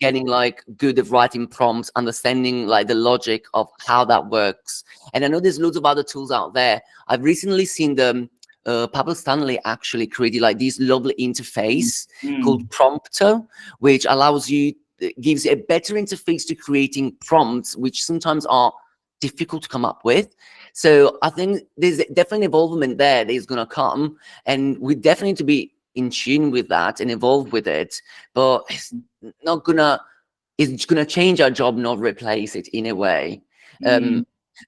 getting like good at writing prompts, understanding like the logic of how that works. And I know there's loads of other tools out there. I've recently seen them. Pablo Stanley actually created like this lovely interface called Prompter, which allows you, gives a better interface to creating prompts, which sometimes are difficult to come up with. So I think there's definitely involvement there that is going to come, and we definitely need to be in tune with that and evolve with it. But it's not gonna, it's gonna change our job, not replace it in a way. But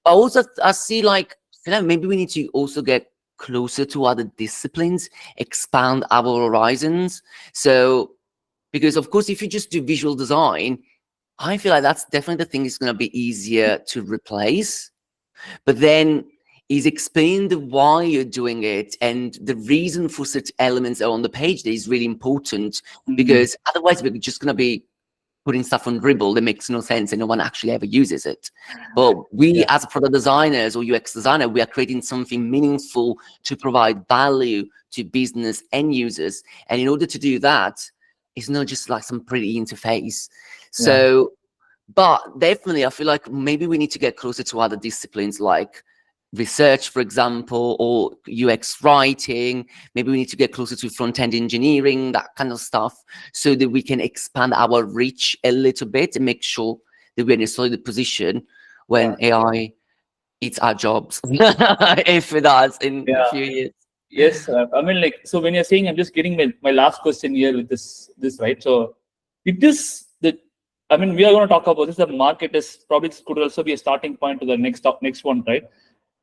also I see like, you know, maybe we need to also get closer to other disciplines, expand our horizons. So, because of course, if you just do visual design, I feel like that's definitely the thing is going to be easier to replace. But then is explain the why you're doing it and the reason for such elements on the page that is really important, because otherwise we're just going to be putting stuff on Dribble that makes no sense and no one actually ever uses it. But we as product designers or UX designer, we are creating something meaningful to provide value to business and users. And in order to do that, it's not just like some pretty interface. So, but definitely I feel like maybe we need to get closer to other disciplines like research, for example, or UX writing. Maybe we need to get closer to front-end engineering, that kind of stuff, so that we can expand our reach a little bit and make sure that we're in a solid position when AI eats our jobs, if it does in a few years. Yes, I mean, like, so when you're saying, I'm just getting my last question here with this, right? So it is the, I mean, we are going to talk about this. The market is probably could also be a starting point to the next one, right?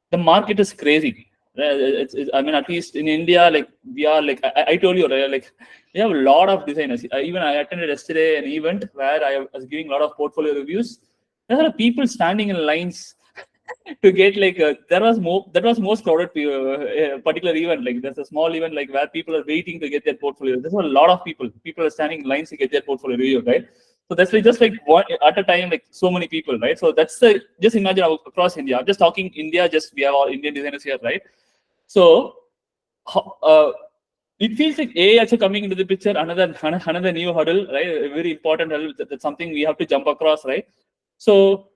The market is crazy. I mean, at least in India, like we are like I told you, right? Like we have a lot of designers. Even I attended yesterday an event where I was giving a lot of portfolio reviews. There are people standing in lines to get like that was most crowded particular event. Like there's a small event like where people are waiting to get their portfolio. There's a lot of people are standing in lines to get their portfolio review, right? So that's like just like one at a time, like so many people, right? So that's the, just imagine across India. I'm just talking India, just we have all Indian designers here, right? So it feels like AI also coming into the picture, another new hurdle, right? A very important hurdle. That's something we have to jump across, right? So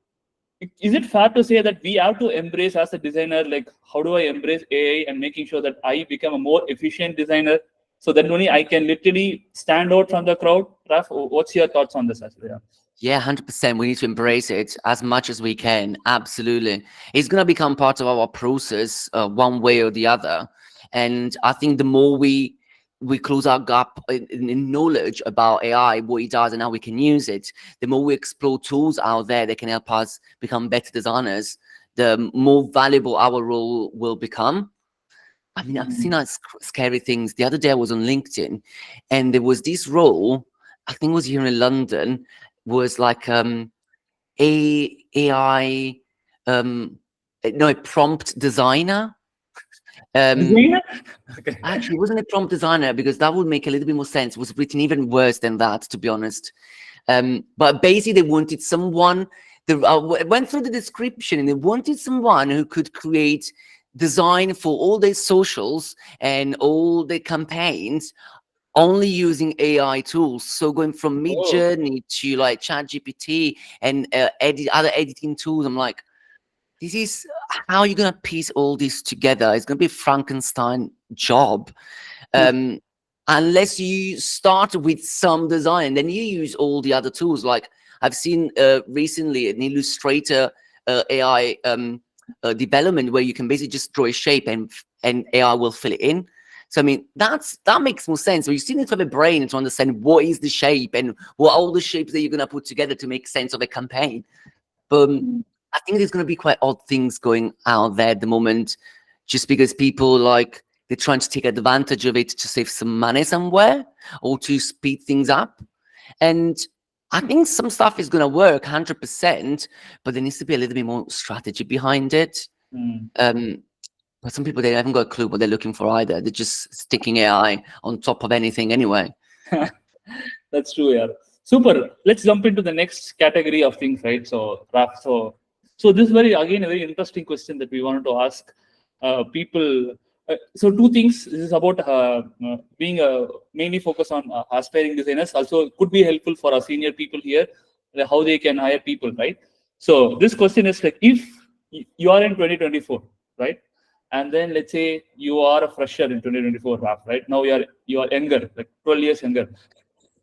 is it fair to say that we have to embrace as a designer, like how do I embrace AI and making sure that I become a more efficient designer, so that only I can literally stand out from the crowd? Raff, what's your thoughts on this as well? Yeah, 100%. We need to embrace it as much as we can. Absolutely. It's going to become part of our process one way or the other. And I think the more we close our gap in knowledge about AI, what it does and how we can use it, the more we explore tools out there that can help us become better designers, the more valuable our role will become. I mean, I've seen scary things. The other day I was on LinkedIn and there was this role, I think it was here in London, was like AI, no, prompt designer. Designer? Okay. Actually, it wasn't a prompt designer because that would make a little bit more sense. It was written even worse than that, to be honest. But basically, they wanted someone. I went through the description, and they wanted someone who could create design for all their socials and all their campaigns only using AI tools. So going from Midjourney to like ChatGPT and other editing tools, I'm like, this is how you're gonna piece all this together. It's gonna be a Frankenstein job. Unless you start with some design and then you use all the other tools. Like I've seen recently an Illustrator AI development where you can basically just draw a shape and AI will fill it in. So I mean, that makes more sense. So you still need to have a brain to understand what is the shape and what are all the shapes that you're gonna put together to make sense of a campaign. But I think there's gonna be quite odd things going out there at the moment, just because people like they're trying to take advantage of it to save some money somewhere or to speed things up. And I think some stuff is gonna work 100%, but there needs to be a little bit more strategy behind it. But some people, they haven't got a clue what they're looking for either. They're just sticking AI on top of anything anyway. That's true, yeah. Super. Let's jump into the next category of things, right? So, Raff, so this is again a very interesting question that we wanted to ask people. So two things. This is about being mainly focused on aspiring designers. Also, it could be helpful for our senior people here, how they can hire people, right? So this question is like, if you are in 2024, right? And then let's say you are a fresher in 2024, Raff, right? Now you are younger, like 12 years younger,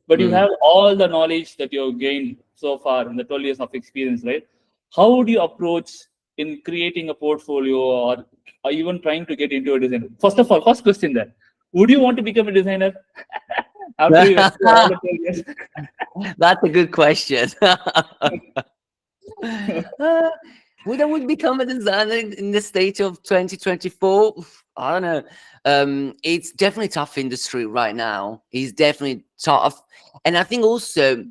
but you have all the knowledge that you've gained so far in the 12 years of experience, right? How would you approach in creating a portfolio, or even trying to get into a design? First of all, first question there, would you want to become a designer after you went through all the 12 years? That's a good question. Would I would become a designer in the state of 2024? I don't know. It's definitely tough industry right now. It's definitely tough. And I think also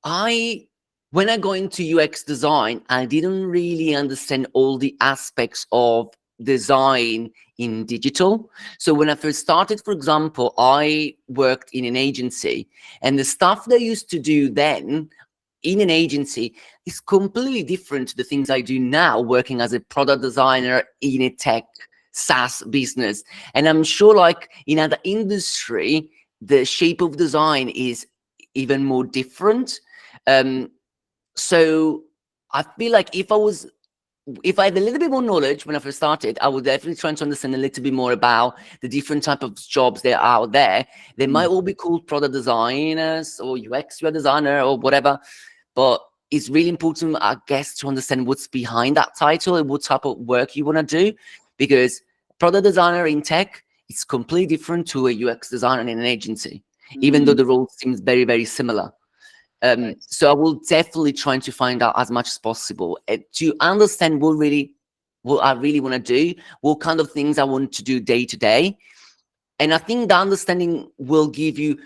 when I go into UX design, I didn't really understand all the aspects of design in digital. So when I first started, for example, I worked in an agency, and the stuff they used to do then in an agency is completely different to the things I do now, working as a product designer in a tech SaaS business. And I'm sure like in other industry, the shape of design is even more different. So I feel like if I had a little bit more knowledge when I first started, I would definitely try to understand a little bit more about the different type of jobs that are out there. They might all be called product designers or UX designer or whatever, but it's really important, I guess, to understand what's behind that title and what type of work you want to do, because product designer in tech is completely different to a UX designer in an agency, even though the role seems very, very similar. So I will definitely try to find out as much as possible to understand what I really want to do, what kind of things I want to do day to day. And I think the understanding will give you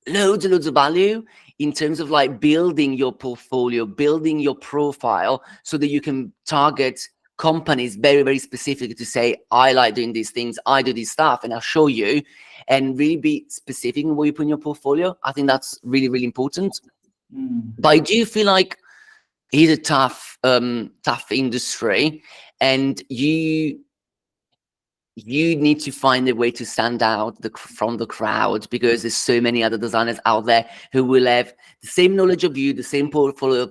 loads and loads of value in terms of like building your portfolio, building your profile, so that you can target companies very, very specifically to say, I like doing these things, I do this stuff, and I'll show you, and really be specific in what you put in your portfolio. I think that's really, really important. But I do feel like it's a tough industry, and you need to find a way to stand out from the crowd, because there's so many other designers out there who will have the same knowledge of you, the same portfolio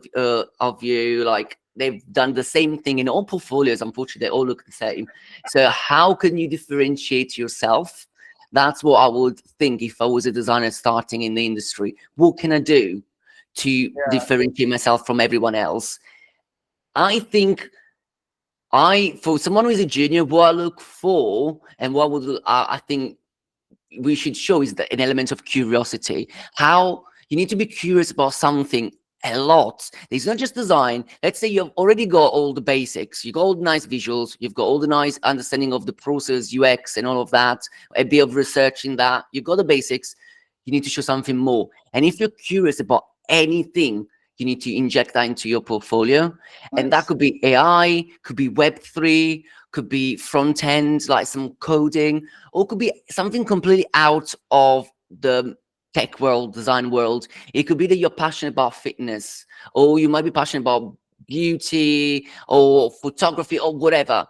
of you. Like, they've done the same thing in all portfolios. Unfortunately, they all look the same. So how can you differentiate yourself? That's what I would think if I was a designer starting in the industry. What can I do to differentiate myself from everyone else? I think for someone who is a junior, what I look for and what I think we should show is an element of curiosity. How you need to be curious about something a lot. It's not just design. Let's say you've already got all the basics. You've got all the nice visuals. You've got all the nice understanding of the process, UX, and all of that. A bit of research in that. You've got the basics. You need to show something more. And if you're curious about anything, you need to inject that into your portfolio. Nice. And that could be AI, could be Web3, could be front end, like some coding, or could be something completely out of the tech world, design world. It could be that you're passionate about fitness, or you might be passionate about beauty or photography or whatever.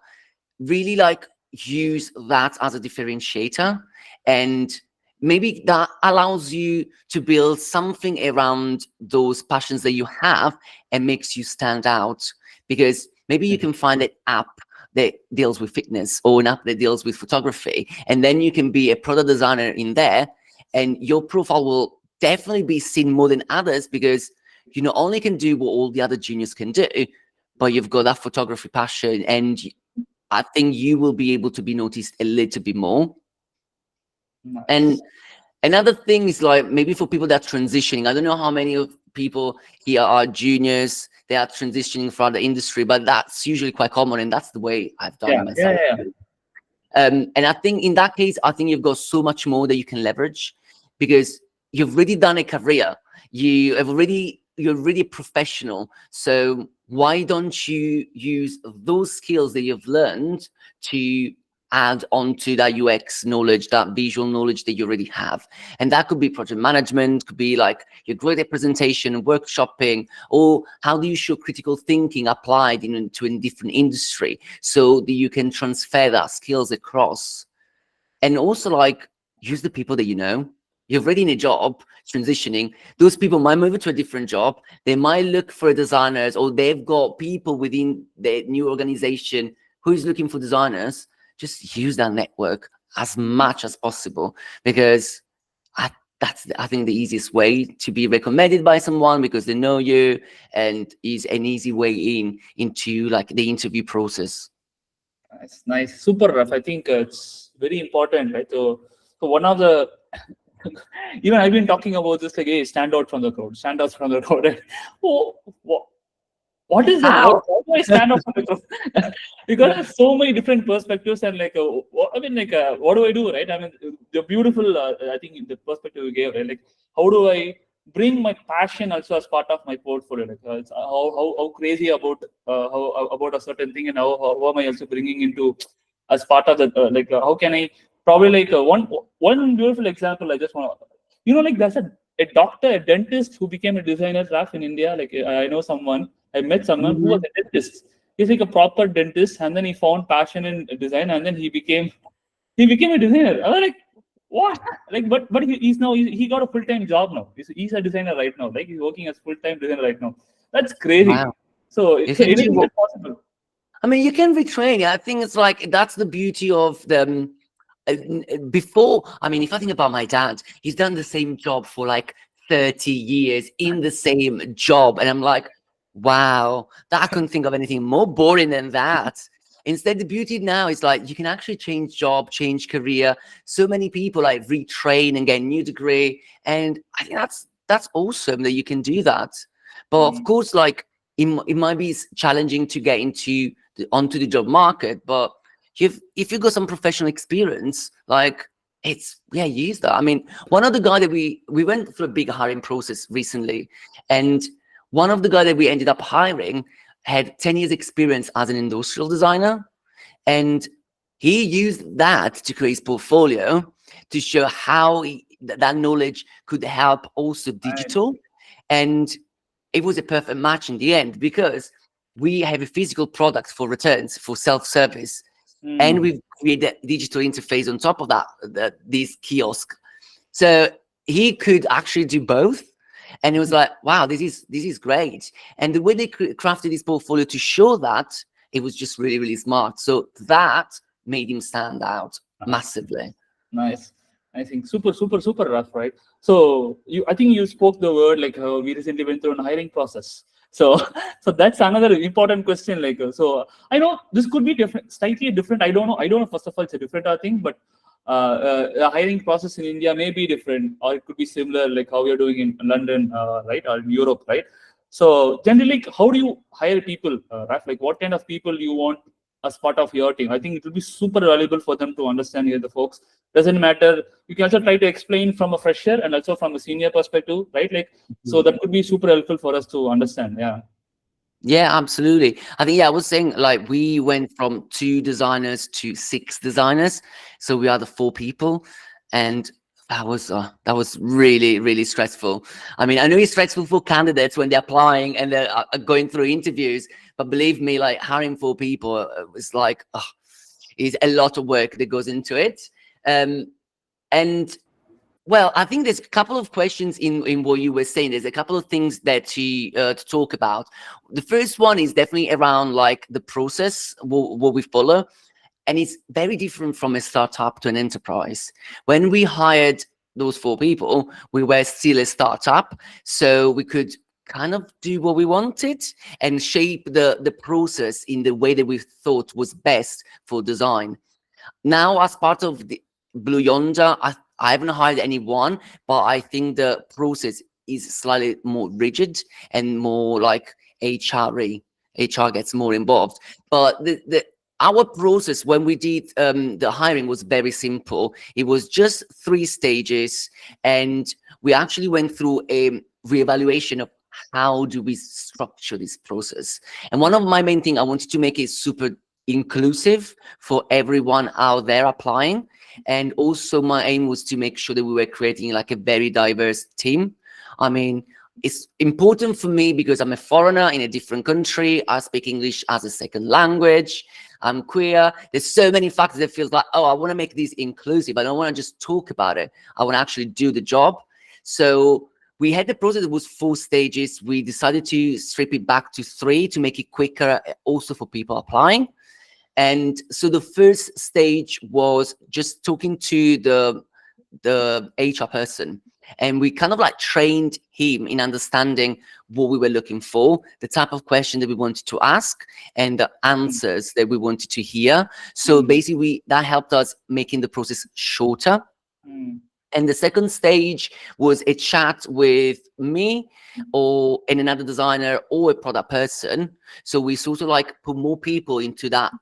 Really like use that as a differentiator, and maybe that allows you to build something around those passions that you have and makes you stand out. Because maybe you can find an app that deals with fitness or an app that deals with photography, and then you can be a product designer in there, and your profile will definitely be seen more than others, because you not only can do what all the other juniors can do, but you've got that photography passion, and I think you will be able to be noticed a little bit more. Nice. And another thing is, like, maybe for people that are transitioning, I don't know how many of people here are juniors, they are transitioning from the industry, but that's usually quite common, and that's the way I've done it myself. And I think in that case, I think you've got so much more that you can leverage, because you've already done a career. You're already a professional. So why don't you use those skills that you've learned to add on to that UX knowledge, that visual knowledge that you already have. And that could be project management, could be like your great presentation, workshopping, or how do you show critical thinking applied into a different industry so that you can transfer that skills across. And also like use the people that you know. You're already in a job, transitioning. Those people might move to a different job. They might look for designers, or they've got people within their new organization who's looking for designers. Just use that network as much as possible, because that's I think the easiest way to be recommended by someone, because they know you, and is an easy way into like the interview process. Nice, super rough. I think it's very important, right? So one of the even I've been talking about this, like, hey, stand out from the crowd, stand out from the crowd. Right? Oh, what is that? How? How do I stand out from the crowd? Because there's so many different perspectives, and like, I mean, like, what do I do, right? I mean, the beautiful, I think the perspective you gave, right? Like, how do I bring my passion also as part of my portfolio? Like, it's, how crazy about how about a certain thing, and how am I also bringing into as part of the like, how can I probably like one beautiful example I just want to, like, there's a doctor, a dentist who became a designer, Raff, in India. Like, I know someone, I met someone who was a dentist. He's like a proper dentist, and then he found passion in design, and then he became a designer. I was like, what? Like, but he's now he got a full-time job now. He's a designer right now. Like, he's working as full-time designer right now. That's crazy. Wow. So You can do anything what? is possible. I mean, you can retrain. I think it's like that's the beauty of the before. I mean, if I think about my dad, he's done the same job for like 30 years in the same job, and I'm like, wow, that I couldn't think of anything more boring than that. Instead, the beauty now is like you can actually change job, change career. So many people like retrain and get a new degree, and I think that's awesome that you can do that. But of course, like it might be challenging to get onto the job market, but if you got some professional experience, like use that. I mean, one of the guy that we went through a big hiring process recently, and one of the guy that we ended up hiring had 10 years experience as an industrial designer, and he used that to create his portfolio to show how that knowledge could help also digital. And it was a perfect match in the end, because we have a physical product for returns, for self-service, and we've created a digital interface on top of that, these kiosk. So he could actually do both. And it was like, wow, this is great. And the way they crafted his portfolio to show that, it was just really, really smart. So that made him stand out massively. Nice. I think super rough, right? So I think you spoke the word, like, we recently went through a hiring process. So so that's another important question. Like, so I know this could be different, slightly different. I don't know. First of all, it's a different thing, but the hiring process in India may be different, or it could be similar, like how you're doing in London, right, or in Europe, right? So generally, how do you hire people, Raf? Like, what kind of people you want as part of your team? I think it will be super valuable for them to understand here, the folks. Doesn't matter. You can also try to explain from a fresher and also from a senior perspective, right? Like, so that could be super helpful for us to understand. Yeah. Yeah, absolutely. I think, I was saying, like, we went from 2 designers to 6 designers. So we are the 4 people. And that was really, really stressful. I mean, I know it's stressful for candidates when they're applying and they're going through interviews, but believe me, like, hiring 4 people is like, is a lot of work that goes into it. And well, I think there's a couple of questions in what you were saying. There's a couple of things that to talk about. The first one is definitely around like the process, what we follow. And it's very different from a startup to an enterprise. When we hired those 4 people, we were still a startup. So we could kind of do what we wanted and shape the process in the way that we thought was best for design. Now, as part of the Blue Yonder, I haven't hired anyone, but I think the process is slightly more rigid and more like HR-y. HR gets more involved. But our process when we did the hiring was very simple. It was just 3 stages, and we actually went through a reevaluation of how do we structure this process. And one of my main things, I wanted to make it super inclusive for everyone out there applying. And also my aim was to make sure that we were creating like a very diverse team. I mean, it's important for me because I'm a foreigner in a different country. I speak English as a second language. I'm queer. There's so many factors that feels like, oh, I want to make this inclusive. I don't want to just talk about it. I want to actually do the job. So we had the process that was 4 stages. We decided to strip it back to 3 to make it quicker also for people applying. And so the first stage was just talking to the HR person. And we kind of like trained him in understanding what we were looking for, the type of question that we wanted to ask, and the answers that we wanted to hear. So basically, that helped us making the process shorter. And the second stage was a chat with me and another designer or a product person. So we sort of like put more people into that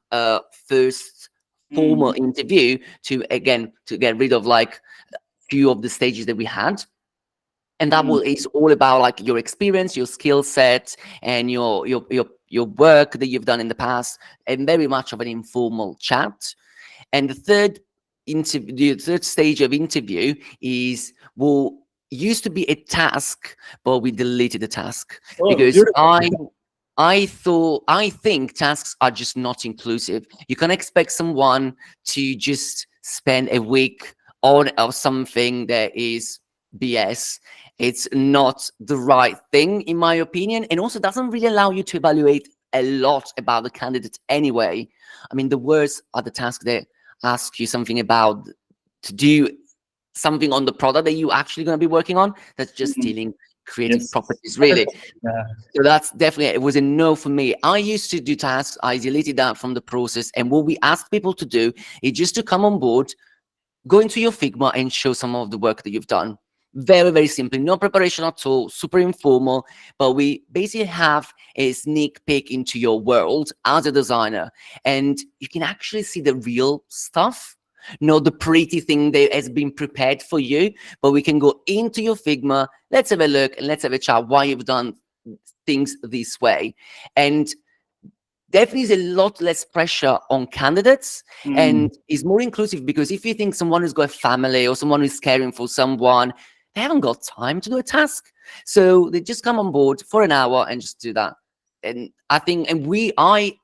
first formal interview to get rid of like few of the stages that we had. And that is all about like your experience, your skill set, and your work that you've done in the past, and very much of an informal chat. And the third stage of interview is used to be a task, but we deleted the task because Beautiful. I think tasks are just not inclusive. You can't expect someone to just spend a week on something that is BS. It's not the right thing, in my opinion, and also doesn't really allow you to evaluate a lot about the candidate anyway. I mean, the worst are the tasks that ask you something about to do something on the product that you actually going to be working on. That's just stealing creative properties, really. So that's definitely, it was a no for me. I used to do tasks. I deleted that from the process. And what we asked people to do is just to come on board, go into your Figma and show some of the work that you've done. Very, very simply, no preparation at all, super informal, but we basically have a sneak peek into your world as a designer, and you can actually see the real stuff, not the pretty thing that has been prepared for you, but we can go into your Figma, let's have a look, and let's have a chat why you've done things this way. And definitely is a lot less pressure on candidates and is more inclusive, because if you think someone who's got a family or someone who's caring for someone, they haven't got time to do a task. So they just come on board for an hour and just do that. And I think, I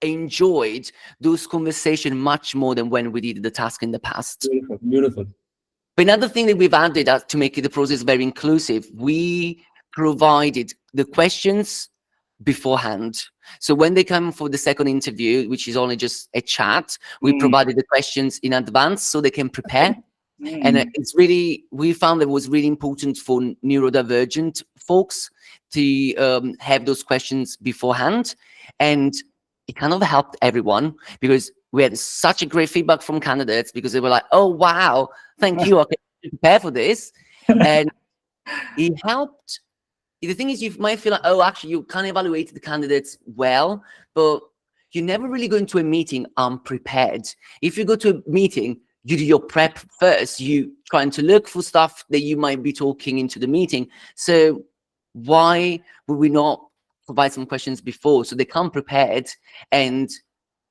enjoyed those conversations much more than when we did the task in the past. Beautiful. But another thing that we've added to make the process very inclusive, we provided the questions beforehand. So when they come for the second interview, which is only just a chat, we provided the questions in advance so they can prepare. And it's really, we found that it was really important for neurodivergent folks to have those questions beforehand. And it kind of helped everyone, because we had such a great feedback from candidates, because they were like, oh, wow, thank you. I can prepare for this. And it helped. The thing is, you might feel like, oh, actually, you can't evaluate the candidates well, but you never really go into a meeting unprepared. If you go to a meeting, you do your prep first. You trying to look for stuff that you might be talking into the meeting. So why would we not provide some questions before so they come prepared, and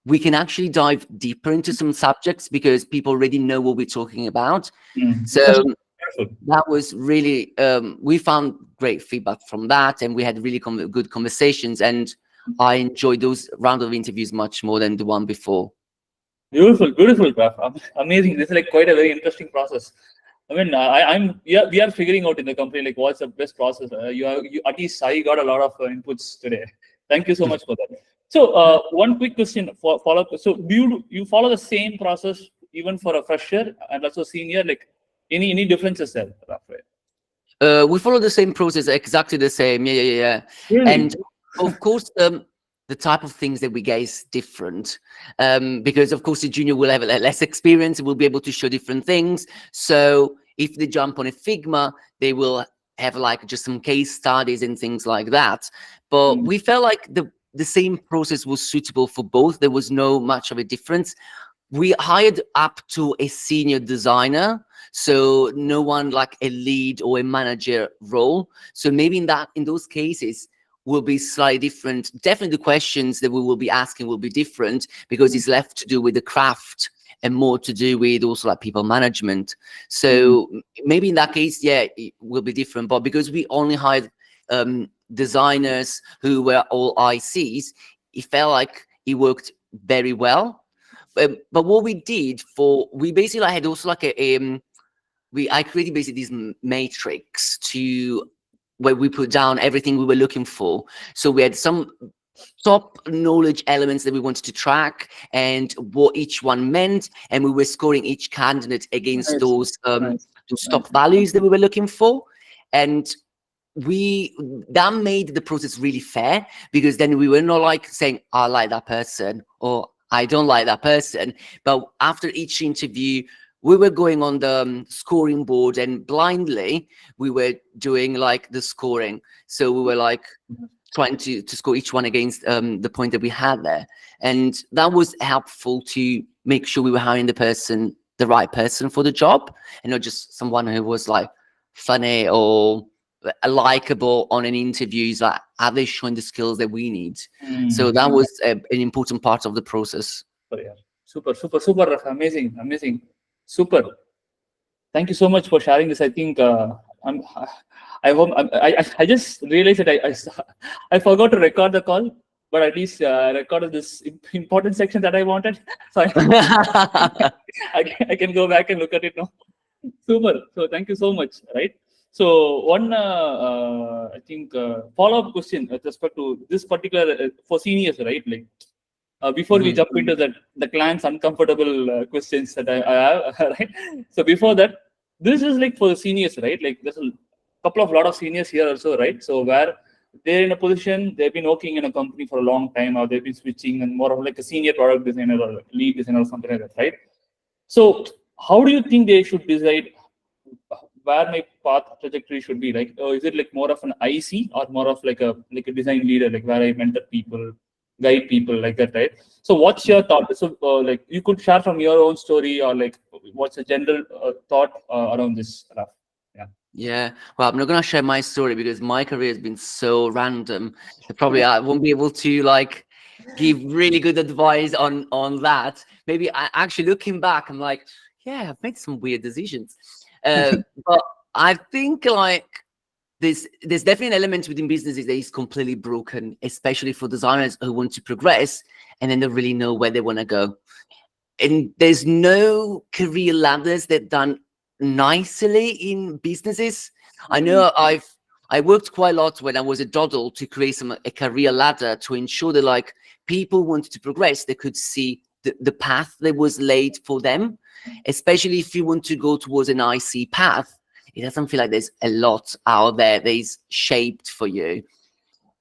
we can actually dive deeper into some subjects because people already know what we're talking about. So that was really, we found great feedback from that, and we had really good conversations, and I enjoyed those round of interviews much more than the one before. Beautiful, Raff. Amazing. This is like quite a very interesting process. I mean, we are figuring out in the company like what's the best process. You at least I got a lot of inputs today. Thank you so much for that. So one quick question for follow up. So do you follow the same process even for a fresher and also senior? Like any differences there, Raff? We follow the same process, exactly the same. Yeah. Really? And of course, the type of things that we get is different, because of course the junior will have less experience, will be able to show different things. So if they jump on a Figma, they will have like just some case studies and things like that. But we felt like the same process was suitable for both. There was no much of a difference. We hired up to a senior designer, so no one like a lead or a manager role. So maybe in those cases, will be slightly different. Definitely the questions that we will be asking will be different because it's left to do with the craft and more to do with also like people management. So maybe in that case, yeah, it will be different. But because we only hired designers who were all ICs, it felt like it worked very well. But what we did we basically had also like I created basically this matrix where we put down everything we were looking for. So we had some top knowledge elements that we wanted to track and what each one meant, and we were scoring each candidate against those top values that we were looking for. And that made the process really fair, because then we were not like saying I like that person or I don't like that person, but after each interview we were going on the scoring board and blindly we were doing like the scoring. So we were like trying to score each one against the point that we had there, and that was helpful to make sure we were hiring the right person for the job, and not just someone who was like funny or likable on an interview. Is like, are they showing the skills that we need? So that was an important part of the process. Super, Raff. Amazing, super. Thank you so much for sharing this. I think I just realized that I forgot to record the call, but at least recorded this important section that I wanted. So I can go back and look at it now. Super. So thank you so much. Right. So one, I think follow-up question with respect to this particular for seniors, right? Like before we jump into the client's uncomfortable questions that I have, right? So before that, this is like for the seniors, right? Like there's a lot of seniors here also, right? So where they're in a position, they've been working in a company for a long time, or they've been switching and more of like a senior product designer or lead designer or something like that, right? So how do you think they should decide where my path trajectory should be? Like, is it like more of an IC or more of like a design leader, like where I mentor people, guide people, like that, right? So what's your thought? So like you could share from your own story, or like what's a general thought around this, Raff? Yeah, well, I'm not gonna share my story because my career has been so random. Probably I won't be able to like give really good advice on that. Maybe actually looking back, I'm like, yeah, I've made some weird decisions. But I think like there's definitely an element within businesses that is completely broken, especially for designers who want to progress and then don't really know where they want to go. And there's no career ladders that done nicely in businesses. I know I worked quite a lot when I was at Doddle to create a career ladder to ensure that like people wanted to progress, they could see the path that was laid for them, especially if you want to go towards an IC path. It doesn't feel like there's a lot out there that is shaped for you.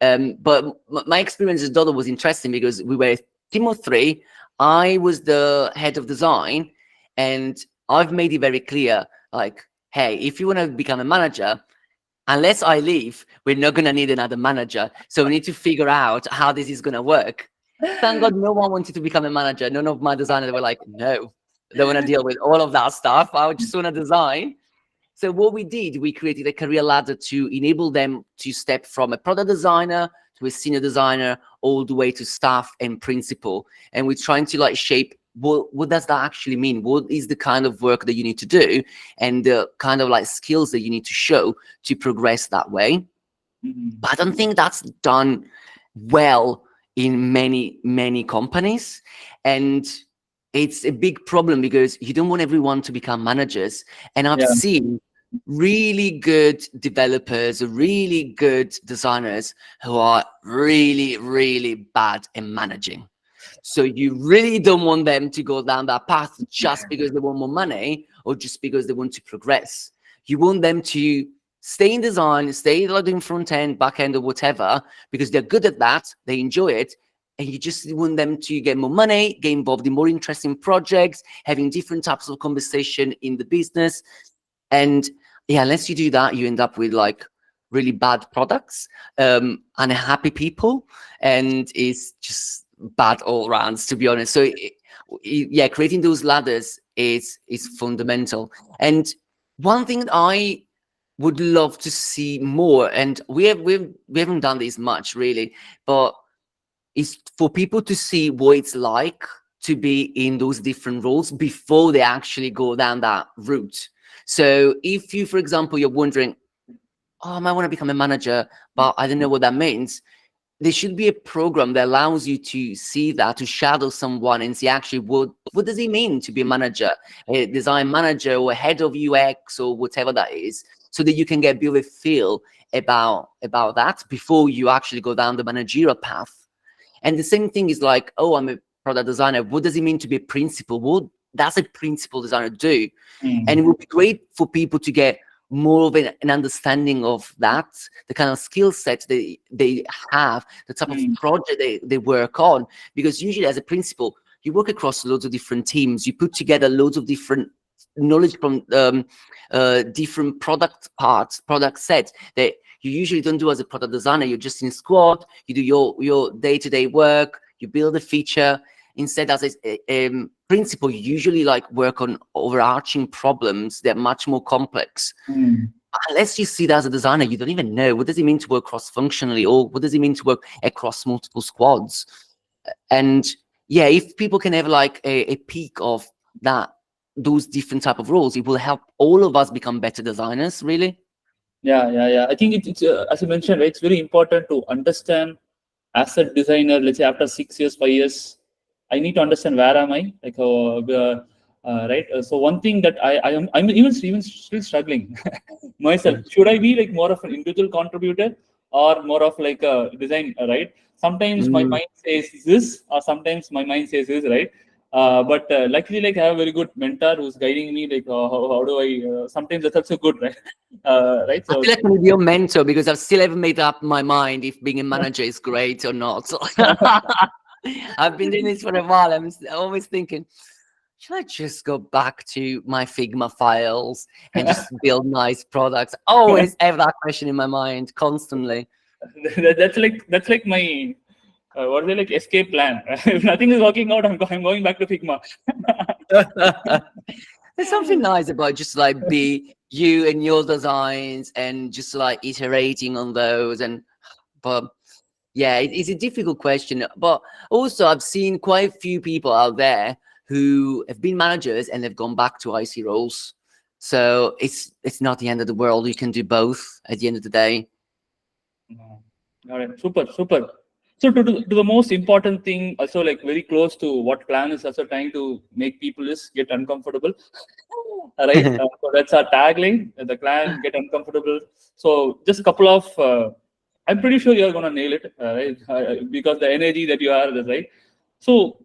But my experience at Doddle was interesting because we were a team of 3. I was the head of design, and I've made it very clear, like, hey, if you want to become a manager, unless I leave, we're not going to need another manager. So we need to figure out how this is going to work. Thank God no one wanted to become a manager. None of my designers were like, no, they want to deal with all of that stuff. I just want to design. So what we did, we created a career ladder to enable them to step from a product designer to a senior designer, all the way to staff and principal. And we're trying to like shape what does that actually mean? What is the kind of work that you need to do and the kind of like skills that you need to show to progress that way? But I don't think that's done well in many companies. And it's a big problem because you don't want everyone to become managers. And I've seen really good developers, really good designers who are really bad in managing. So you really don't want them to go down that path just because they want more money or just because they want to progress. You want them to stay in design, stay like in front end, back end, or whatever, because they're good at that, they enjoy it, and you just want them to get more money, get involved in more interesting projects, having different types of conversation in the business. And yeah, unless you do that, you end up with like really bad products, unhappy people, and it's just bad all rounds, to be honest. So yeah, creating those ladders is fundamental. And one thing that I would love to see more, and we haven't done this much really, but it's for people to see what it's like to be in those different roles before they actually go down that route. So if you, for example, you're wondering, oh, I might want to become a manager, but I don't know what that means, there should be a program that allows you to see that, to shadow someone and see actually what does it mean to be a manager, a design manager or a head of UX or whatever that is, so that you can get a bit of a feel about that before you actually go down the managerial path. And the same thing is like, oh, I'm a product designer. What does it mean to be a principal? What does a principal designer do? And it would be great for people to get more of an understanding of that, the kind of skill set they have, the type of project they work on. Because usually as a principal, you work across loads of different teams. You put together loads of different knowledge from different product sets that you usually don't do as a product designer. You're just in squad, you do your day-to-day work, you build a feature. Instead, as a principal, you usually like work on overarching problems that are much more complex. Unless you see that as a designer, you don't even know what does it mean to work cross-functionally, or what does it mean to work across multiple squads. And yeah, if people can have like a peak of that, those different type of roles, it will help all of us become better designers, really. Yeah. I think it's as you mentioned, right, it's very important to understand as a designer. Let's say after 6 years, 5 years, I need to understand where am I, like, right. So one thing that I'm even still struggling myself. Should I be like more of an individual contributor or more of like a design, right? Sometimes my mind says this, or sometimes my mind says this, right? But luckily, like I have a very good mentor who's guiding me. Like, how do I? Sometimes that's also good, right? Right. I So feel like I'm your mentor because I've still haven't made up my mind if being a manager is great or not. So I've been doing this for a while. I'm always thinking, should I just go back to my Figma files and just build nice products? Always have that question in my mind constantly. that's like my what is it, like escape plan. If nothing is working out, I'm going back to Figma. There's something nice about just like be you and your designs and just like iterating on those. And but yeah, it's a difficult question. But also I've seen quite a few people out there who have been managers and they've gone back to IC roles. So it's not the end of the world. You can do both at the end of the day. Got it. Super. So to the most important thing, also like very close to what Clan is also trying to make people is get uncomfortable. Right. So that's our tagline. The Clan get uncomfortable. So just a couple of. I'm pretty sure you're gonna nail it, right? Because the energy that you are, right? So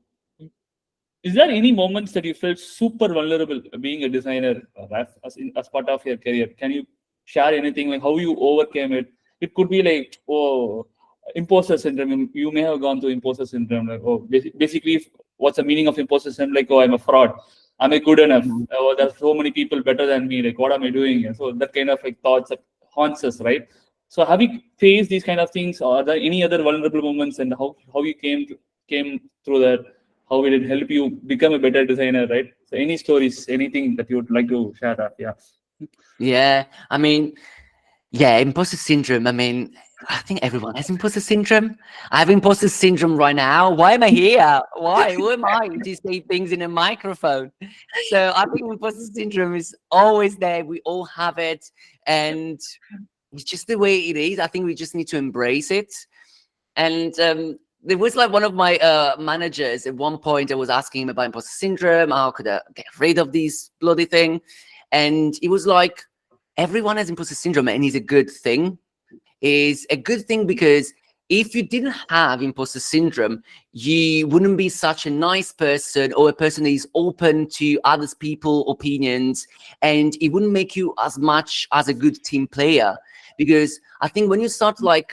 is there any moments that you felt super vulnerable being a designer, Raf, as part of your career? Can you share anything like how you overcame it? It could be like, oh, imposter syndrome. You may have gone through imposter syndrome. Like, oh, basically, what's the meaning of imposter syndrome? Like, oh, I'm a fraud. Am I good enough? Oh, there's so many people better than me. Like, what am I doing? And so that kind of like thoughts that haunts us, right? So have you faced these kind of things, or are there any other vulnerable moments, and how you came through that? How will it help you become a better designer, right? So any stories, anything that you would like to share that? Yeah. Yeah, I mean, yeah, imposter syndrome. I mean, I think everyone has imposter syndrome. I have imposter syndrome right now. Why am I here? Why? Who am I to say things in a microphone? So I think imposter syndrome is always there. We all have it, and it's just the way it is. I think we just need to embrace it. And there was like one of my managers at one point. I was asking him about imposter syndrome. How could I get rid of this bloody thing? And it was like, everyone has imposter syndrome, and it's a good thing. Is a good thing because if you didn't have imposter syndrome, you wouldn't be such a nice person, or a person that is open to others people's opinions, and it wouldn't make you as much as a good team player. Because I think when you start like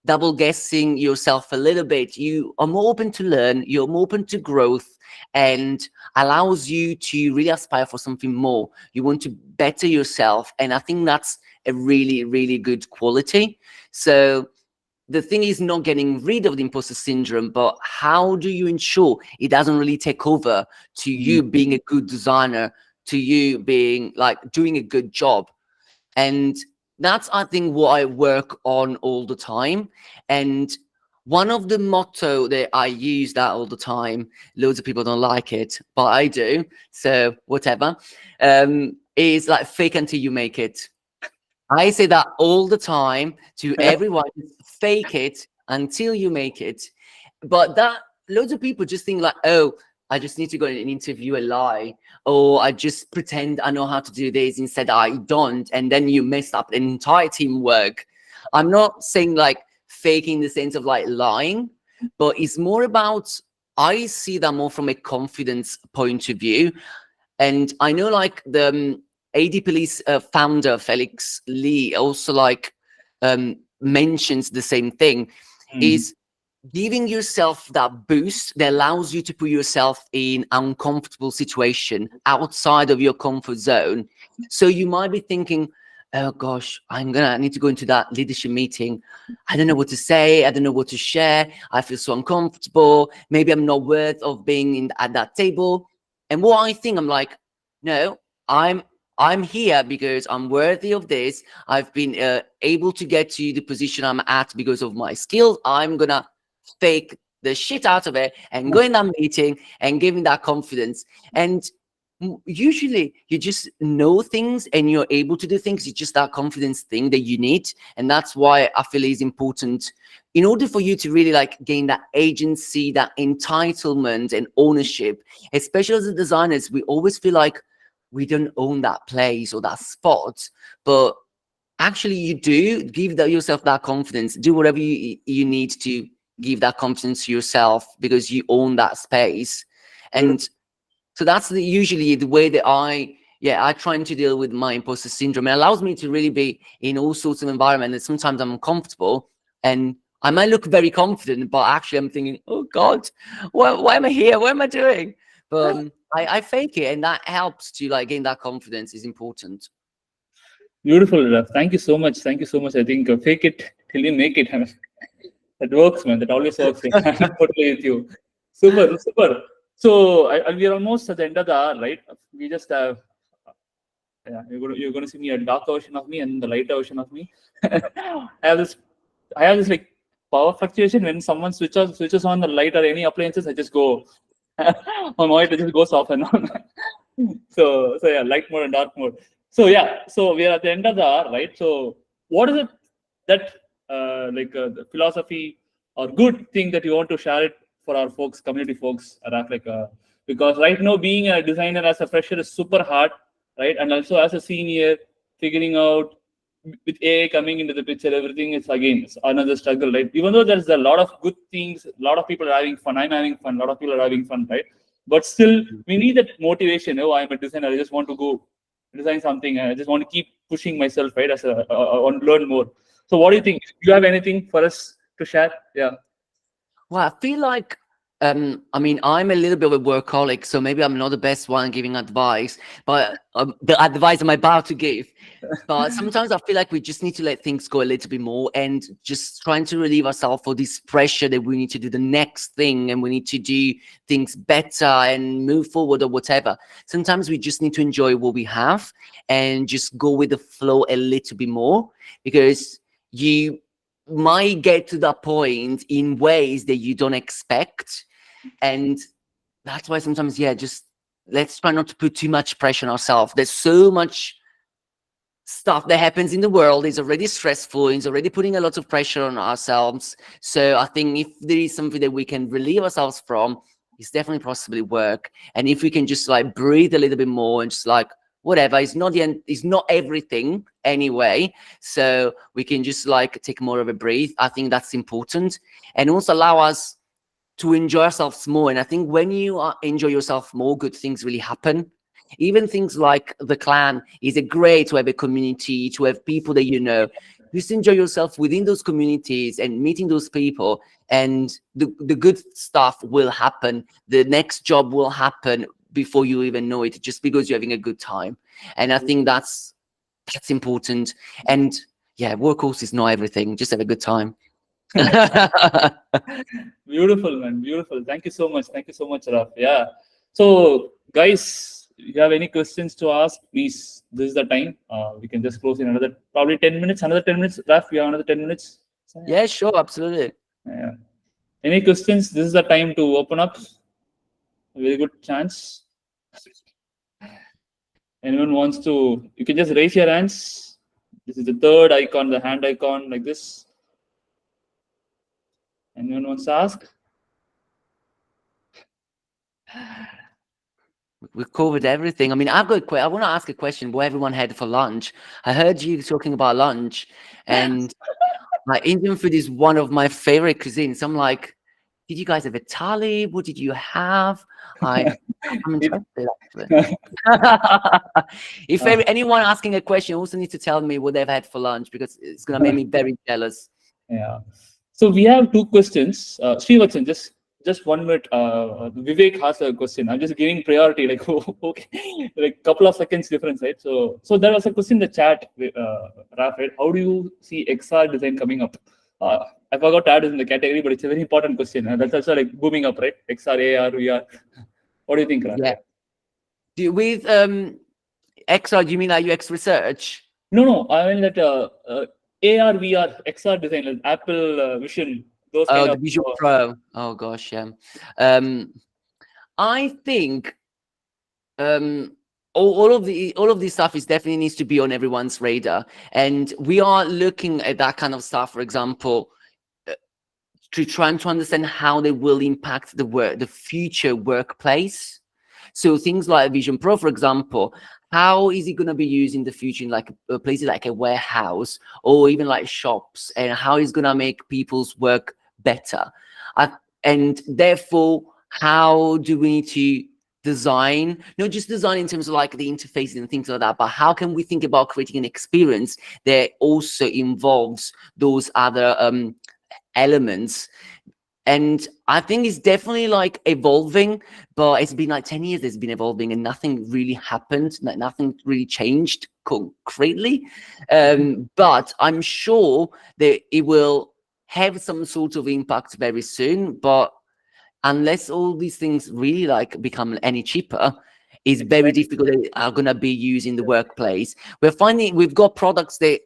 double guessing yourself a little bit, you are more open to learn, you're more open to growth, and allows you to really aspire for something more. You want to better yourself, and I think that's a really, really good quality. So the thing is not getting rid of the imposter syndrome, but how do you ensure it doesn't really take over to you being a good designer, to you being like doing a good job? And that's, I think, what I work on all the time. And one of the motto that I use that all the time, loads of people don't like it, but I do, so whatever, is like fake until you make it. I say that all the time to everyone: fake it until you make it. But that, loads of people just think like, oh, I just need to go in an interview and lie, or I just pretend I know how to do this instead I don't, and then you mess up the entire teamwork. I'm not saying like faking in the sense of like lying, but it's more about, I see that more from a confidence point of view. And I know like the AD Police founder Felix Lee also like mentions the same thing, is giving yourself that boost that allows you to put yourself in uncomfortable situation outside of your comfort zone. So you might be thinking, oh gosh, I need to go into that leadership meeting. I don't know what to say. I don't know what to share. I feel so uncomfortable. Maybe I'm not worth of being at that table. And what I think, I'm like, no, I'm here because I'm worthy of this. I've been able to get to the position I'm at because of my skills. I'm gonna fake the shit out of it and go in that meeting and give me that confidence. And usually you just know things and you're able to do things. It's just that confidence thing that you need. And that's why I feel is important in order for you to really like gain that agency, that entitlement and ownership. Especially as a designers, we always feel like we don't own that place or that spot, but actually you do. Give yourself that confidence. Do whatever you need to give that confidence to yourself, because you own that space. And so that's usually the way that I try to deal with my imposter syndrome. It allows me to really be in all sorts of environments, and sometimes I'm uncomfortable and I might look very confident, but actually I'm thinking, oh God, why am I here? What am I doing? But I fake it, and that helps to like gain that confidence is important. Beautiful, Raff. Thank you so much. Thank you so much. I think fake it till you make it. That works, man. That always works. I'm totally with you. Super, super. So we are almost at the end of the hour, right? We just have. Yeah, you're going to see me a dark version of me and the lighter version of me. I have this like power fluctuation. When someone switches on the light or any appliances, I just go my monitor just goes off and on. So yeah, light mode and dark mode. So yeah, so we are at the end of the hour, right? So what is it that the philosophy or good thing that you want to share it for our folks, community folks, Raff, because right now being a designer as a fresher is super hard, right? And also as a senior, figuring out with AI coming into the picture, everything is again it's another struggle, right? Even though there's a lot of good things, a lot of people are having fun, I'm having fun, a lot of people are having fun, right? But still, we need that motivation. Oh, I'm a designer, I just want to go design something, I just want to keep pushing myself, right? I want to learn more. So, what do you think? Do you have anything for us to share? Yeah. Well, I feel like, I mean, I'm a little bit of a workaholic, so maybe I'm not the best one giving advice, but the advice I'm about to give. But sometimes I feel like we just need to let things go a little bit more and just trying to relieve ourselves for this pressure that we need to do the next thing and we need to do things better and move forward or whatever. Sometimes we just need to enjoy what we have and just go with the flow a little bit more, because you might get to that point in ways that you don't expect. And that's why sometimes, just let's try not to put too much pressure on ourselves. There's so much stuff that happens in the world is already stressful, is already putting a lot of pressure on ourselves. So I think if there is something that we can relieve ourselves from, it's definitely possibly work. And if we can just like breathe a little bit more and just like whatever, it's not the end, it's not everything anyway. So we can just like take more of a breath. I think that's important, and also allow us to enjoy ourselves more. And I think when you enjoy yourself more, good things really happen. Even things like the clan is a great to have a community, to have people that you know. Just enjoy yourself within those communities and meeting those people, and the good stuff will happen. The next job will happen before you even know it, just because you're having a good time. And I think that's important. And yeah, workhorse is not everything. Just have a good time. Beautiful, man. Beautiful. Thank you so much. Thank you so much, Raff. Yeah. So, guys, If you have any questions to ask, please, this is the time. We can just close in another probably 10 minutes, another 10 minutes. Raf, we have another 10 minutes. Yeah, sure, absolutely. Yeah. Any questions? This is the time to open up. A very good chance. Anyone wants to, you can just raise your hands. This is the third icon, the hand icon, like this. Anyone wants to ask? We've covered everything. I mean, I want to ask a question. What everyone had for lunch? I heard you talking about lunch, and like Indian food is one of my favorite cuisines. I'm like, did you guys have a thali? What did you have? I'm interested actually. If anyone asking a question also needs to tell me what they've had for lunch, because it's gonna make me very jealous. Yeah. So we have two questions. Srivatsan, just 1 minute. Vivek has a question. I'm just giving priority, like okay, like couple of seconds difference, right? So there was a question in the chat, Raf, right? How do you see XR design coming up? I forgot to add it in the category, but it's a very important question. That's also like booming up, right? XR, AR, VR. What do you think, Raf? Yeah. With XR, do you mean like UX research? No. I mean that AR, VR, XR design, like Apple Vision, those kind the of. Vision Pro. Oh gosh, yeah. I think all of this stuff is definitely needs to be on everyone's radar, and we are looking at that kind of stuff. For example, to trying to understand how they will impact the future workplace. So things like Vision Pro, for example, how is it going to be used in the future in like places like a warehouse or even like shops, and how is going to make people's work better? And therefore, how do we need to design, not just design in terms of like the interfaces and things like that, but how can we think about creating an experience that also involves those other elements? And I think it's definitely like evolving, but it's been like 10 years it's been evolving and nothing really happened, nothing really changed concretely. But I'm sure that it will have some sort of impact very soon. But unless all these things really like become any cheaper, it's very difficult that are going to be used in the workplace. We're finding we've got products that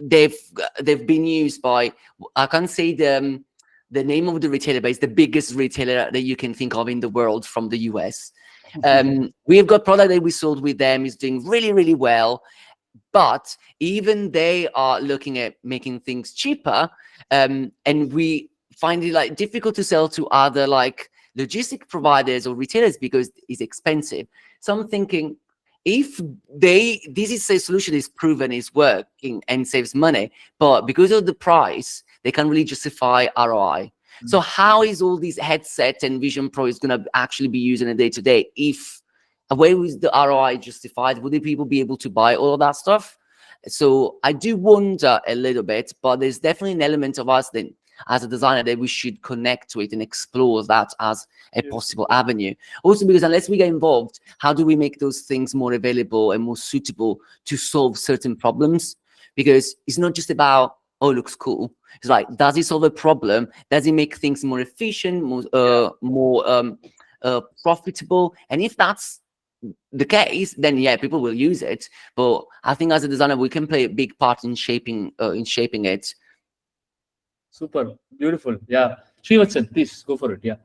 they've been used by, I can't say the name of the retailer, but it's the biggest retailer that you can think of in the world from the US. We've got product that we sold with them is doing really, really well, but even they are looking at making things cheaper, and we find it like difficult to sell to other like logistic providers or retailers because it's expensive. So I'm thinking, if this is a solution is proven is working and saves money, but because of the price, they can't really justify ROI. So how is all these headset and Vision Pro is going to actually be used in a day-to-day? If where is the ROI justified? Would the people be able to buy all of that stuff? So I do wonder a little bit, but there's definitely an element of us then as a designer that we should connect to it and explore that as a possible avenue. Also, because unless we get involved, how do we make those things more available and more suitable to solve certain problems? Because it's not just about, oh, it looks cool. It's like, does it solve a problem? Does it make things more efficient, more profitable? And if that's the case, then yeah, people will use it. But I think as a designer, we can play a big part in shaping it. Super beautiful. Yeah, Srivatsan, please go for it. Yeah.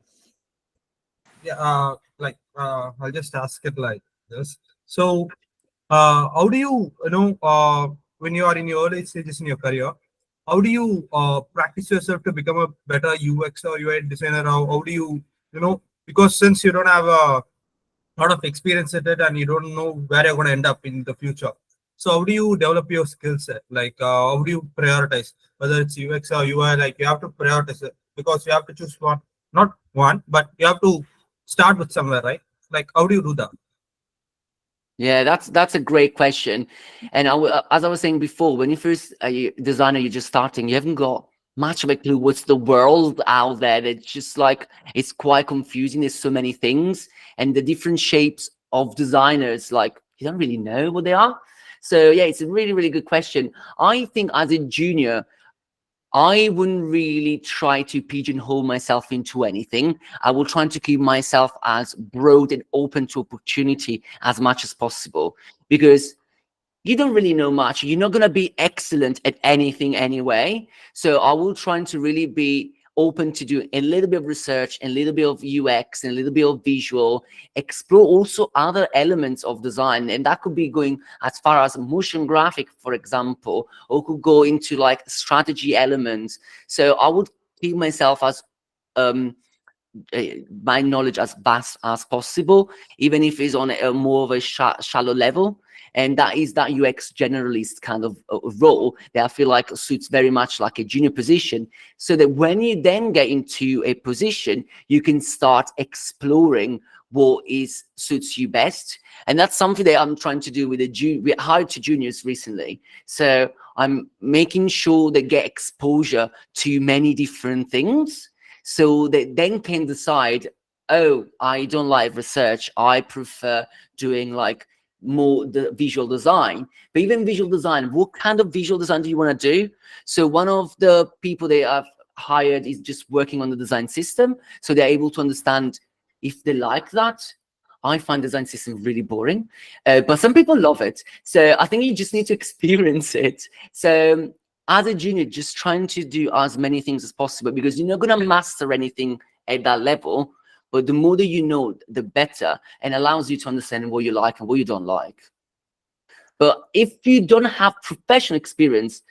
Yeah. I'll just ask it like this. So, how do you when you are in your early stages in your career, how do you practice yourself to become a better UX or UI designer? How do you because since you don't have a lot of experience at it and you don't know where you're going to end up in the future, so how do you develop your skill set? Like how do you prioritize whether it's UX or UI? Like you have to prioritize it because you have to choose one, not one, but you have to start with somewhere, right? Like how do you do that? Yeah, that's a great question. And as I was saying before, when you first designer, you're just starting, you haven't got much of a clue what's the world out there. It's just like, it's quite confusing. There's so many things and the different shapes of designers, like you don't really know what they are. So yeah, it's a really, really good question. I think as a junior, I wouldn't really try to pigeonhole myself into anything. I will try to keep myself as broad and open to opportunity as much as possible, because you don't really know much. You're not going to be excellent at anything anyway. So I will try to really be open to do a little bit of research, a little bit of UX, and a little bit of visual, explore also other elements of design. And that could be going as far as motion graphic, for example, or could go into like strategy elements. So I would keep myself as my knowledge as vast as possible, even if it's on a more of a shallow level. And that is that UX generalist kind of role that I feel like suits very much like a junior position, so that when you then get into a position, you can start exploring what is suits you best. And that's something that I'm trying to do with we hired 2 juniors recently. So I'm making sure they get exposure to many different things, so they then can decide, oh, I don't like research, I prefer doing like more the visual design. But even visual design, what kind of visual design do you want to do? So one of the people they have hired is just working on the design system, so they're able to understand if they like that. I find design system really boring, but some people love it. So I think you just need to experience it. So as a junior, just trying to do as many things as possible, because you're not going to master anything at that level. But the more that you know, the better, and allows you to understand what you like and what you don't like. But if you don't have professional experience,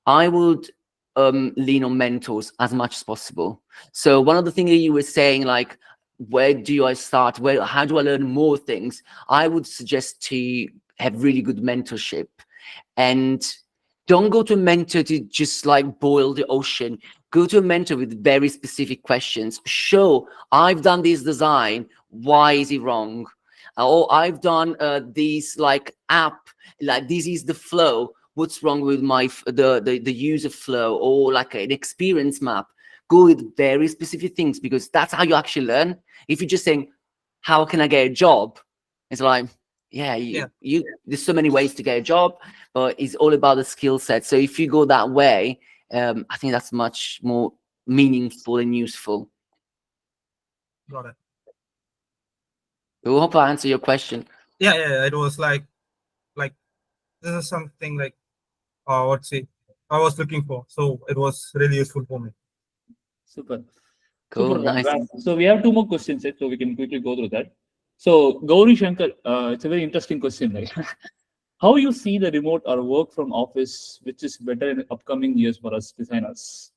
I would lean on mentors as much as possible. So one of the things that you were saying, like, where do I start? How do I learn more things? I would suggest to have really good mentorship, and don't go to a mentor to just like boil the ocean. Go to a mentor with very specific questions. Show, I've done this design, why is it wrong? Or I've done this like app, like this is the flow, what's wrong with the user flow, or like an experience map. Go with very specific things, because that's how you actually learn. If you're just saying, how can I get a job? It's like, yeah, there's so many ways to get a job, but it's all about the skill set. So if you go that way, I think that's much more meaningful and useful. Got it. I hope I answer your question. Yeah. It was like this is something like what's it I was looking for. So it was really useful for me. Super. Cool, Super, nice. Raff. So we have 2 more questions, so we can quickly go through that. So Gauri Shankar, it's a very interesting question. Like, how you see the remote or work from office, which is better in upcoming years for us designers?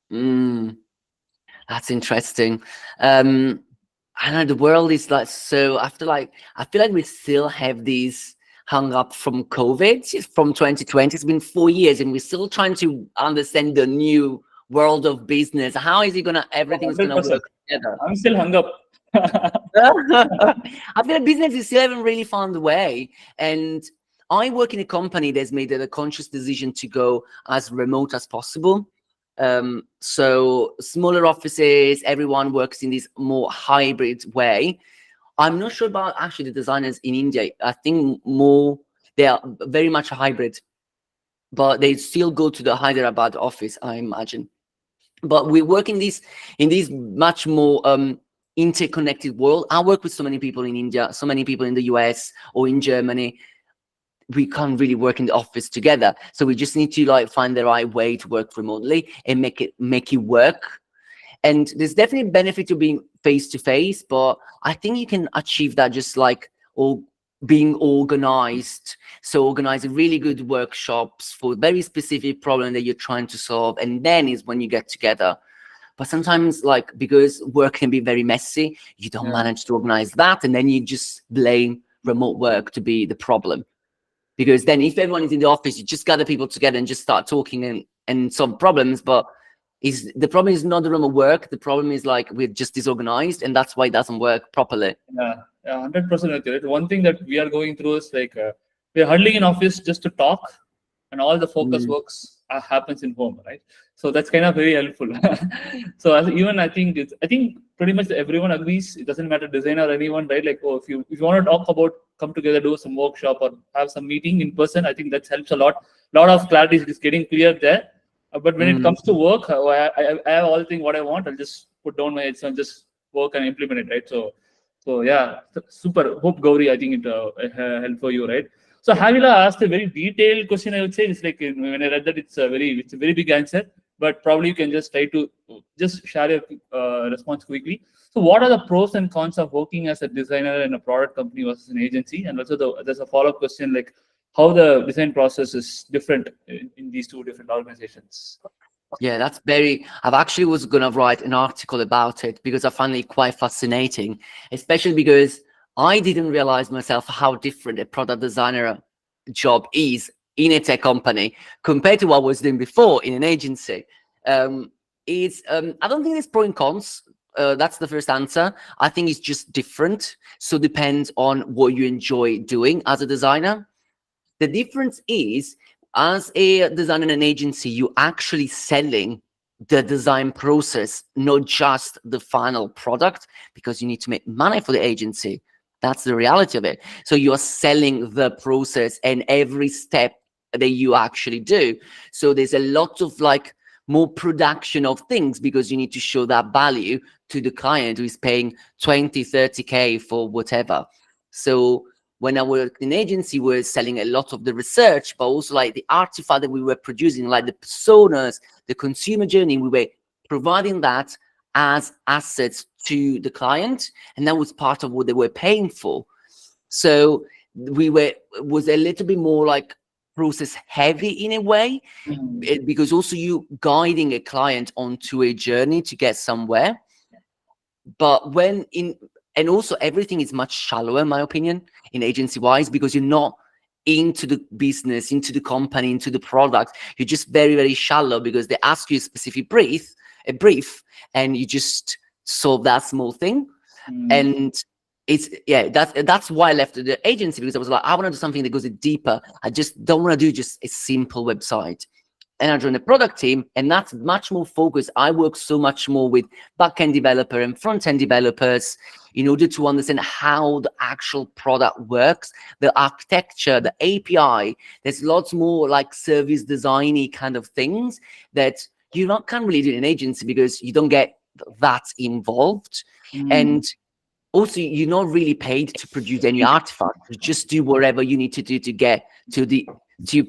That's interesting. I know the world is like so. I feel like we still have these hung up from COVID. It's from 2020. It's been 4 years, and we're still trying to understand the new world of business. How is it everything's gonna 100%. work together? I'm still hung up. I feel like businesses still haven't really found a way. And I work in a company that's made a conscious decision to go as remote as possible. So smaller offices, everyone works in this more hybrid way. I'm not sure about actually the designers in India. I think they are very much a hybrid, but they still go to the Hyderabad office, I imagine. But we work in this much more interconnected world. I work with so many people in India, so many people in the US or in Germany. We can't really work in the office together. So we just need to like find the right way to work remotely and make it work. And there's definitely benefit to being face to face, but I think you can achieve that just like being organized. So organizing really good workshops for very specific problem that you're trying to solve, and then is when you get together. But sometimes, like, because work can be very messy, you don't manage to organize that, and then you just blame remote work to be the problem. Because then if everyone is in the office, you just gather people together and just start talking and solve problems. But the problem is not the remote work. The problem is like we're just disorganized, and that's why it doesn't work properly. Yeah, 100% accurate. One thing that we are going through is like we're huddling in office just to talk, and all the focus works happens in home, right? So that's kind of very helpful. So I think pretty much everyone agrees. It doesn't matter designer or anyone, right? Like, if you want to talk about, come together, do some workshop or have some meeting in person, I think that helps a lot. Lot of clarity is getting clear there. But when it comes to work, I have all things what I want. I'll just put down my headset and just work and implement it, right? So yeah, super. Hope Gauri, I think it helped for you, right? So Havila asked a very detailed question. I would say it's like when I read that, it's a very big answer. But probably you can just try to just share your response quickly. So what are the pros and cons of working as a designer in a product company versus an agency? And also there's a follow-up question like how the design process is different in these two different organizations. Yeah, that's very. I've actually was gonna write an article about it because I find it quite fascinating, especially because I didn't realize myself how different a product designer job is in a tech company compared to what I was doing before in an agency. I don't think there's pro and cons. That's the first answer. I think it's just different. So depends on what you enjoy doing as a designer. The difference is, as a designer in an agency, you're actually selling the design process, not just the final product, because you need to make money for the agency. That's the reality of it. So you're selling the process and every step that you actually do. So there's a lot of like more production of things because you need to show that value to the client who is paying 20, 30K for whatever. So when I worked in agency, we were selling a lot of the research, but also like the artifact that we were producing, like the personas, the consumer journey, we were providing that as assets to the client. And that was part of what they were paying for. So was a little bit more like process heavy in a way, because also you guiding a client onto a journey to get somewhere. But and also everything is much shallower, in my opinion, in agency wise, because you're not into the business, into the company, into the product. You're just very, very shallow because they ask you a specific brief, and you just solve that small thing. And that's why I left the agency, because I was like, I want to do something that goes deeper. I just don't want to do just a simple website. And I joined the product team, and that's much more focused. I work so much more with back-end developer and front-end developers in order to understand how the actual product works, the architecture, the API. There's lots more like service design-y kind of things that can't really do in an agency because you don't get that involved. And also, you're not really paid to produce any artifact. You just do whatever you need to do to get to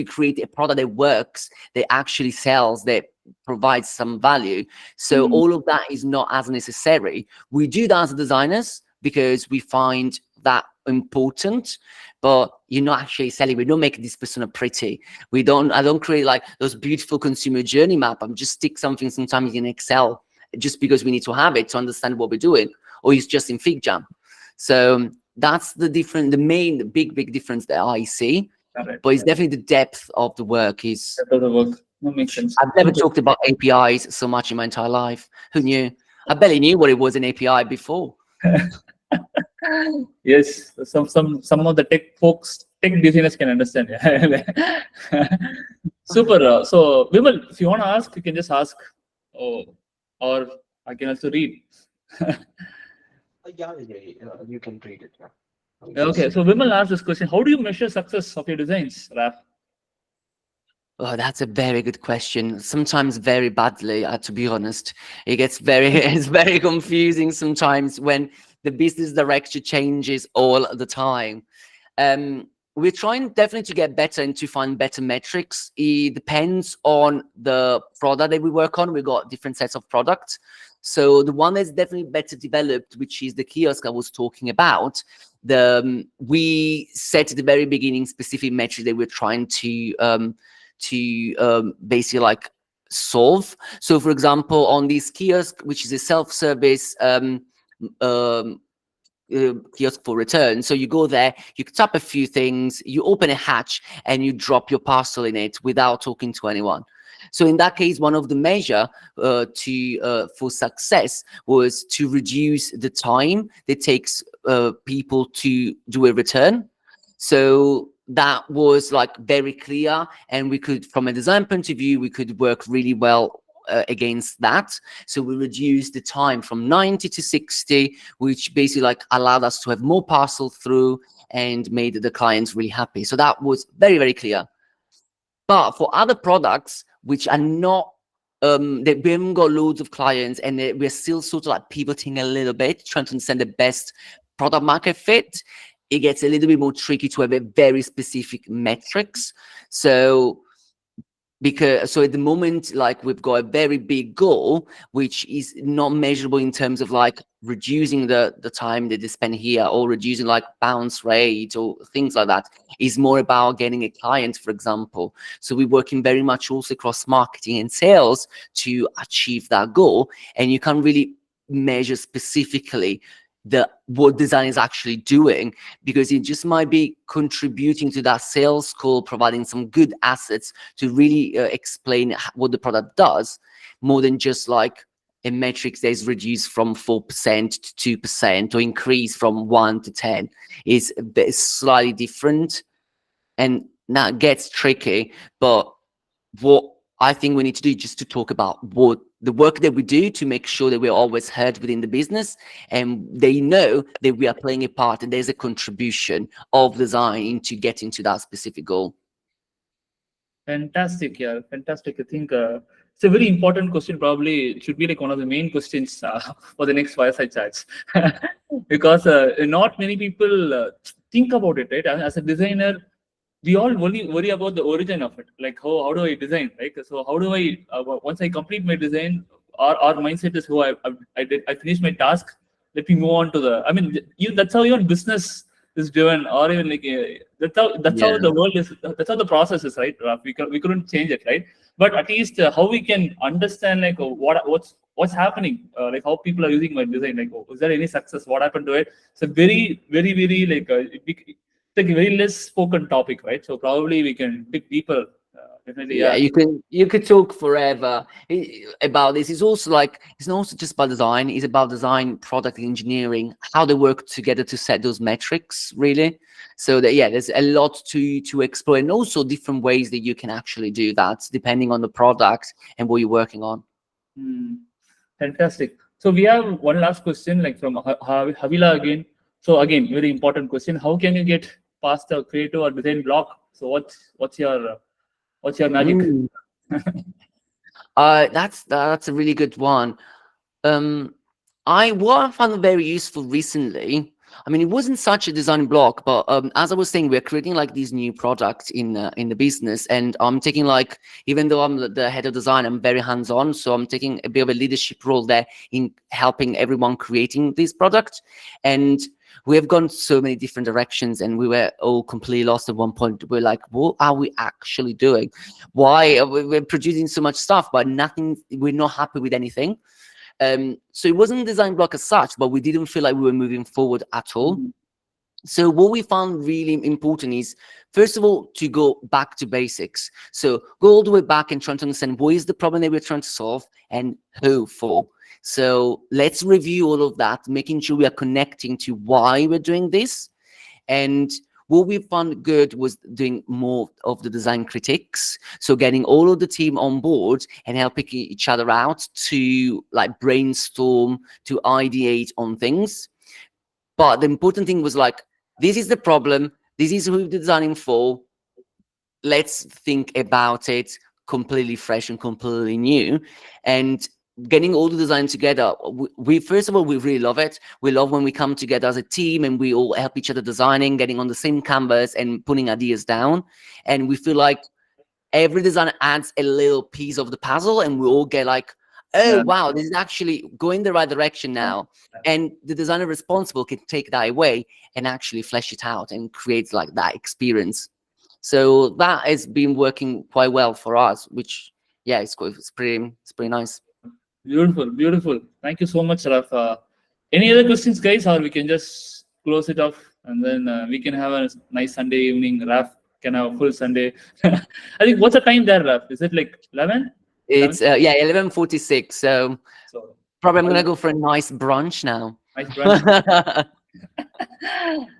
create a product that works, that actually sells, that provides some value. So all of that is not as necessary. We do that as designers because we find that important, but you're not actually selling. We don't make this persona pretty. I don't create like those beautiful consumer journey map. I'm just stick something sometimes in Excel just because we need to have it to understand what we're doing, or it's just in FigJam. So that's the big difference that I see. But it's definitely the depth of the work. That makes sense. I've never talked about APIs so much in my entire life. Who knew? I barely knew what it was an API before. Yes, some of the tech designers can understand. Super. So Vimal, if you want to ask, you can just ask, or I can also read. Yeah, you can read it. Okay, so Vimal asked this question: how do you measure success of your designs, Raff? Oh, that's a very good question. Sometimes very badly, to be honest. It's very confusing sometimes when the business direction changes all the time. We're trying definitely to get better and to find better metrics. It depends on the product that we work on. We've got different sets of products. So the one that's definitely better developed, which is the kiosk I was talking about, we set at the very beginning specific metrics that we're trying to basically like solve. So for example, on this kiosk, which is a self-service kiosk for return. So you go there, you tap a few things, you open a hatch, and you drop your parcel in it without talking to anyone. So in that case, one of the measure for success was to reduce the time that takes people to do a return. So that was like very clear, and we could, from a design point of view, we could work really well against that. So we reduced the time from 90 to 60, which basically like allowed us to have more parcel through and made the clients really happy. So that was very, very clear. But for other products, which are not that we haven't got loads of clients, and we're still sort of like pivoting a little bit, trying to understand the best product market fit, it gets a little bit more tricky to have a very specific metrics. So at the moment, like, we've got a very big goal, which is not measurable in terms of like reducing the time that they spend here, or reducing like bounce rate or things like that. Is more about getting a client, for example. So we're working very much also across marketing and sales to achieve that goal, and you can't really measure specifically what design is actually doing, because it just might be contributing to that sales call, providing some good assets to really explain what the product does, more than just like a metric that is reduced from 4% to 2%, or increase from 1 to 10. Is slightly different, and that gets tricky. But what I think we need to do, just to talk about what the work that we do to make sure that we're always heard within the business, and they know that we are playing a part and there's a contribution of design into getting to that specific goal. Fantastic, yeah, fantastic. I think it's a very important question. Probably it should be like one of the main questions for the next fireside chats, because not many people think about it, right? As a designer, we all worry about the origin of it, like how do I design, right? So how do I once I complete my design, our mindset is, I finished my task, let me move on to the, I mean, that's how your business is driven, or even like that's how the world is, that's how the process is, right, Raff? We couldn't change it, right? But at least how we can understand like what's happening, like how people are using my design, like, is there any success, what happened to it? It's a very like it's like a very less spoken topic, right? So probably we can dig deeper. Definitely, yeah, you could talk forever about this. It's also like, it's not also just about design, it's about design, product engineering, how they work together to set those metrics, really. So that, yeah, there's a lot to explore, and also different ways that you can actually do that depending on the product and what you're working on. Fantastic. So we have one last question, like from Havila again. So again, very important question: how can you get past the creative or design block? So what's your magic? That's a really good one. What I found very useful recently, I mean, it wasn't such a design block, but as I was saying, we're creating like these new products in the business, and I'm taking, like, even though I'm the head of design, I'm very hands-on, so I'm taking a bit of a leadership role there in helping everyone creating this product. And we have gone so many different directions, and we were all completely lost at one point. We're like, what are we actually doing? Why are we're producing so much stuff, but nothing? We're not happy with anything. So it wasn't a design block as such, but we didn't feel like we were moving forward at all. So what we found really important is, first of all, to go back to basics. So go all the way back and try to understand what is the problem that we're trying to solve and who for. So let's review all of that, making sure we are connecting to why we're doing this. And what we found good was doing more of the design critiques. So getting all of the team on board and helping each other out to like brainstorm, to ideate on things. But the important thing was like, this is the problem. This is who we're designing for. Let's think about it completely fresh and completely new. And getting all the design together, we first of all, we really love it. We love when we come together as a team and we all help each other designing, getting on the same canvas and putting ideas down. And we feel like every designer adds a little piece of the puzzle, and we all get like, oh wow, this is actually going the right direction now. And the designer responsible can take that away and actually flesh it out and create like that experience. So that has been working quite well for us, which, yeah, it's pretty nice. Beautiful. Thank you so much, Raff. Any other questions, guys, or we can just close it off, and then we can have a nice Sunday evening. Raff can have a full Sunday. I think, what's the time there, Raff? Is it like 11? It's 11:46. So probably I'm gonna go for a nice brunch now. Nice brunch.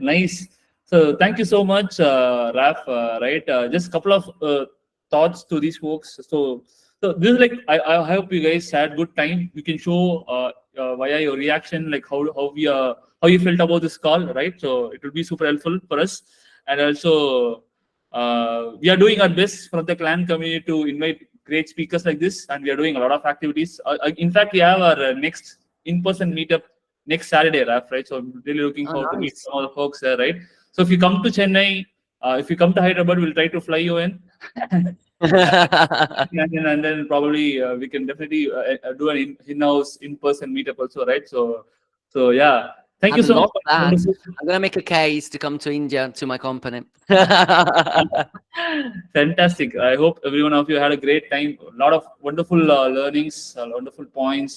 Nice. So thank you so much, Raff. Right, just a couple of thoughts to these folks. So this is like, I hope you guys had good time. You can show via your reaction, like how you felt about this call, right? So it will be super helpful for us. And also we are doing our best from the clan community to invite great speakers like this, and we are doing a lot of activities. In fact, we have our next in-person meetup next Saturday, Raff, right? So I'm really looking forward to meet some of the folks there, right? So if you come to Chennai, if you come to Hyderabad, we'll try to fly you in. and then probably we can definitely do an in-house in-person meetup also, right? So yeah, thank you so much. I'm gonna make a case to come to India to my company. Fantastic. I hope every one of you had a great time. A lot of wonderful learnings, wonderful points,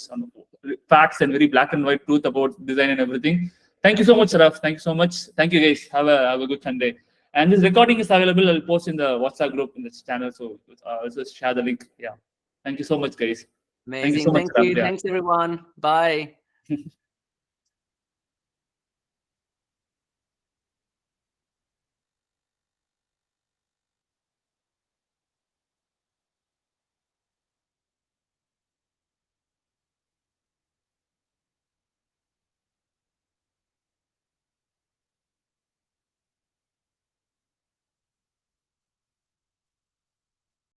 facts, and very black and white truth about design and everything. Thank you so much, Raff. Thank you so much. Thank you, guys. Have a good Sunday. And this recording is available. I'll post in the WhatsApp group in this channel. So I'll just share the link. Yeah. Thank you so much, guys. Amazing. Thank you so much, Thank you. Thanks, everyone. Bye.